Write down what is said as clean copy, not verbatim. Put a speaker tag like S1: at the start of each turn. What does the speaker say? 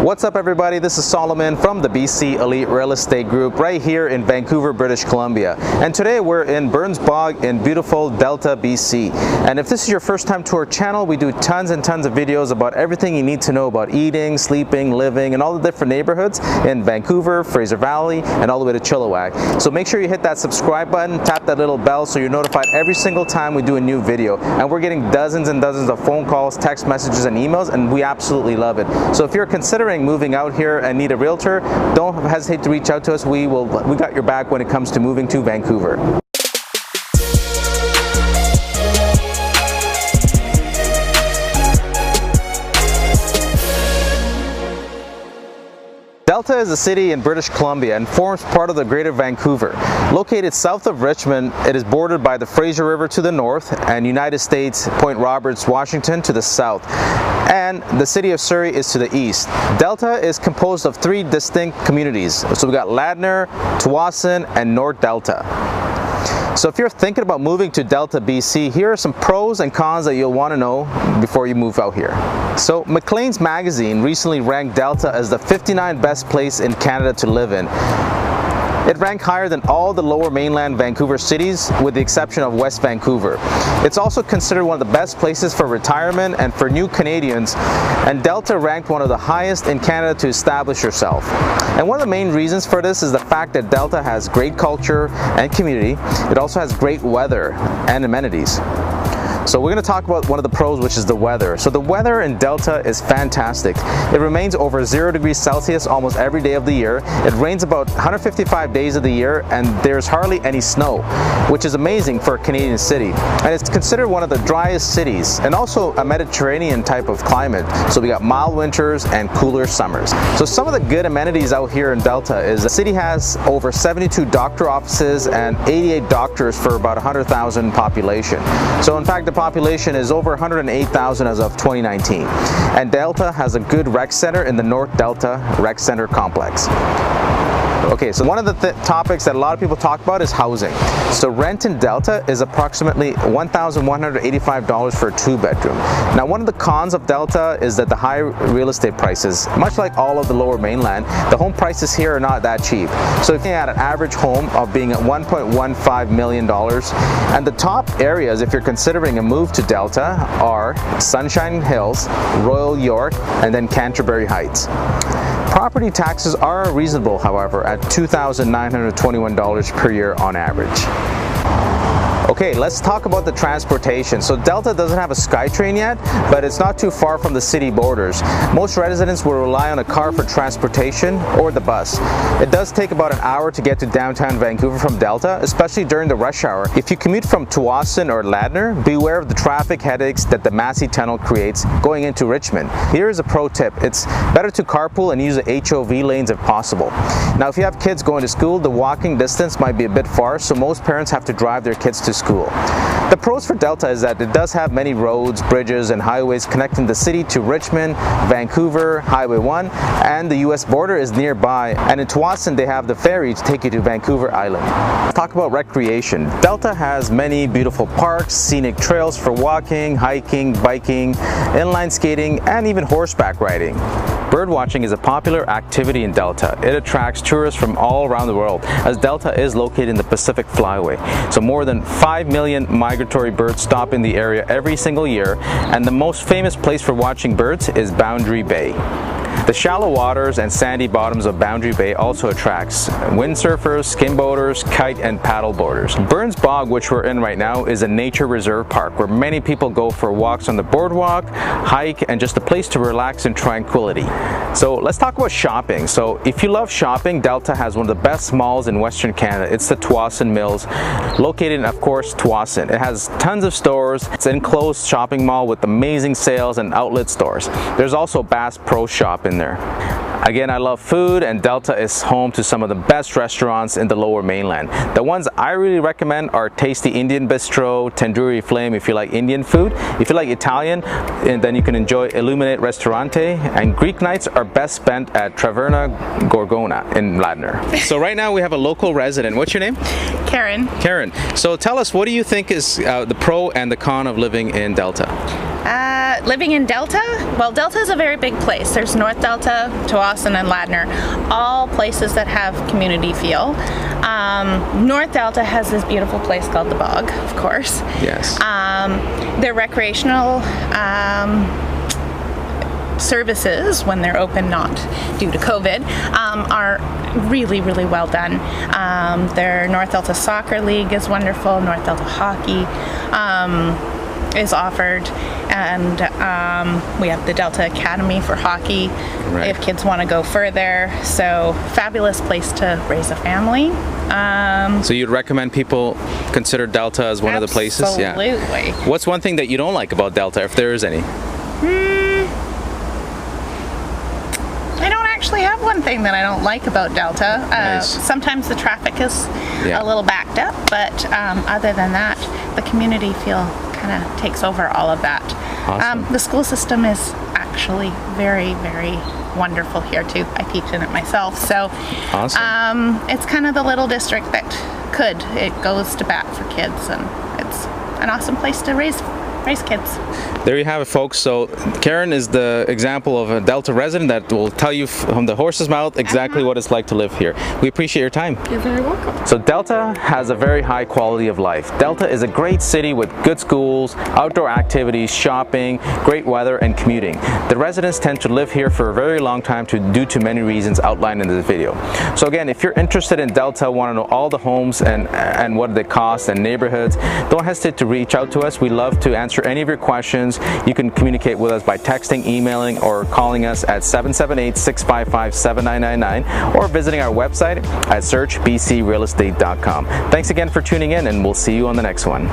S1: What's up everybody, this is Solomon from the BC Elite Real Estate Group right here in Vancouver, British Columbia. And today we're in Burns Bog in beautiful Delta, BC. And if this is your first time to our channel, we do tons and tons of videos about everything you need to know about eating, sleeping, living, and all the different neighborhoods in Vancouver, Fraser Valley, and all the way to Chilliwack. So make sure you hit that subscribe button, tap that little bell so you're notified every single time we do a new video. And we're getting dozens and dozens of phone calls, text messages, and emails, and we absolutely love it. So if you're considering moving out here and need a realtor, don't hesitate to reach out to us. We got your back when it comes to moving to Vancouver. Delta is a city in British Columbia and forms part of the Greater Vancouver. Located south of Richmond, it is bordered by the Fraser River to the north and United States Point Roberts, Washington to the south. And the city of Surrey is to the east. Delta is composed of three distinct communities. So we got Ladner, Tsawwassen, and North Delta. So if you're thinking about moving to Delta, BC, here are some pros and cons that you'll want to know before you move out here. So Maclean's magazine recently ranked Delta as the 59th best place in Canada to live in. It ranked higher than all the lower mainland Vancouver cities with the exception of West Vancouver. It's also considered one of the best places for retirement and for new Canadians, and Delta ranked one of the highest in Canada to establish yourself. And one of the main reasons for this is the fact that Delta has great culture and community. It also has great weather and amenities. So we're going to talk about one of the pros, which is the weather. So the weather in Delta is fantastic. It remains over 0 degrees Celsius almost every day of the year. It rains about 155 days of the year, and there's hardly any snow, which is amazing for a Canadian city. And it's considered one of the driest cities and also a Mediterranean type of climate. So we got mild winters and cooler summers. So some of the good amenities out here in Delta is the city has over 72 doctor offices and 88 doctors for about 100,000 population. So in fact, the population is over 108,000 as of 2019. And Delta has a good rec center in the North Delta Rec Center complex. Okay, so one of the topics that a lot of people talk about is housing. So rent in Delta is approximately $1,185 for a 2-bedroom. Now, one of the cons of Delta is that the high real estate prices, much like all of the lower mainland, the home prices here are not that cheap. So if you had an average home of being at $1.15 million, and the top areas, if you're considering a move to Delta, are Sunshine Hills, Royal York, and then Canterbury Heights. Property taxes are reasonable, however, at $2,921 per year on average. Okay, let's talk about the transportation. So Delta doesn't have a SkyTrain yet, but it's not too far from the city borders. Most residents will rely on a car for transportation or the bus. It does take about an hour to get to downtown Vancouver from Delta, especially during the rush hour. If you commute from Tsawwassen or Ladner, beware of the traffic headaches that the Massey Tunnel creates going into Richmond. Here is a pro tip. It's better to carpool and use the HOV lanes if possible. Now, if you have kids going to school, the walking distance might be a bit far, so most parents have to drive their kids to school. The pros for Delta is that it does have many roads, bridges, and highways connecting the city to Richmond, Vancouver, Highway 1, and the US border is nearby. And in Tsawwassen, they have the ferry to take you to Vancouver Island. Let's talk about recreation. Delta has many beautiful parks, scenic trails for walking, hiking, biking, inline skating, and even horseback riding. Birdwatching is a popular activity in Delta. It attracts tourists from all around the world, as Delta is located in the Pacific Flyway. So more than 5 million migratory birds stop in the area every single year, and the most famous place for watching birds is Boundary Bay. The shallow waters and sandy bottoms of Boundary Bay also attracts windsurfers, skimboaters, kite and paddle boarders. Burns Bog, which we're in right now, is a nature reserve park where many people go for walks on the boardwalk, hike, and just a place to relax in tranquility. So let's talk about shopping. So if you love shopping, Delta has one of the best malls in Western Canada. It's the Tsawwassen Mills, located in, of course, Tsawwassen. It has tons of stores. It's an enclosed shopping mall with amazing sales and outlet stores. There's also Bass Pro Shop in there. Again, I love food, and Delta is home to some of the best restaurants in the lower mainland. The ones I really recommend are Tasty Indian Bistro, Tandoori Flame if you like Indian food. If you like Italian, and then you can enjoy Illuminate Ristorante, and Greek nights are best spent at Taverna Gorgona in Ladner. So right now we have a local resident. What's your name?
S2: Karen.
S1: Karen. So tell us, what do you think is the pro and the con of living in Delta?
S2: Living in Delta? Well, Delta is a very big place. There's North Delta, Tsawwassen, and Ladner, all places that have community feel. North Delta has this beautiful place called the Bog, of course.
S1: Yes.
S2: Their recreational services, when they're open, not due to COVID, are really, really well done. Their North Delta Soccer League is wonderful. North Delta Hockey is offered, and we have the Delta Academy for hockey if kids want to go further. So fabulous place to raise a family.
S1: So you'd recommend people consider Delta as one of the places?
S2: Absolutely.
S1: Yeah. What's one thing that you don't like about Delta, if there is any?
S2: I don't actually have one thing that I don't like about Delta.
S1: Nice.
S2: Sometimes the traffic is a little backed up, but other than that, the community feel kind of takes over all of that.
S1: Awesome.
S2: The school system is actually very, very wonderful here too. I teach in it myself, so
S1: awesome.
S2: It's kind of the little district that it goes to bat for kids, and it's an awesome place to raise kids.
S1: There you have it, folks. So Karen is the example of a Delta resident that will tell you from the horse's mouth exactly what it's like to live here. We appreciate your time.
S2: You're very welcome.
S1: So Delta has a very high quality of life. Delta is a great city with good schools, outdoor activities, shopping, great weather, and commuting. The residents tend to live here for a very long time due to many reasons outlined in this video. So again, if you're interested in Delta, want to know all the homes and what they cost and neighborhoods, don't hesitate to reach out to us. We love to answer any of your questions. You can communicate with us by texting, emailing, or calling us at 778-655-7999 or visiting our website at searchbcrealestate.com. Thanks again for tuning in, and we'll see you on the next one.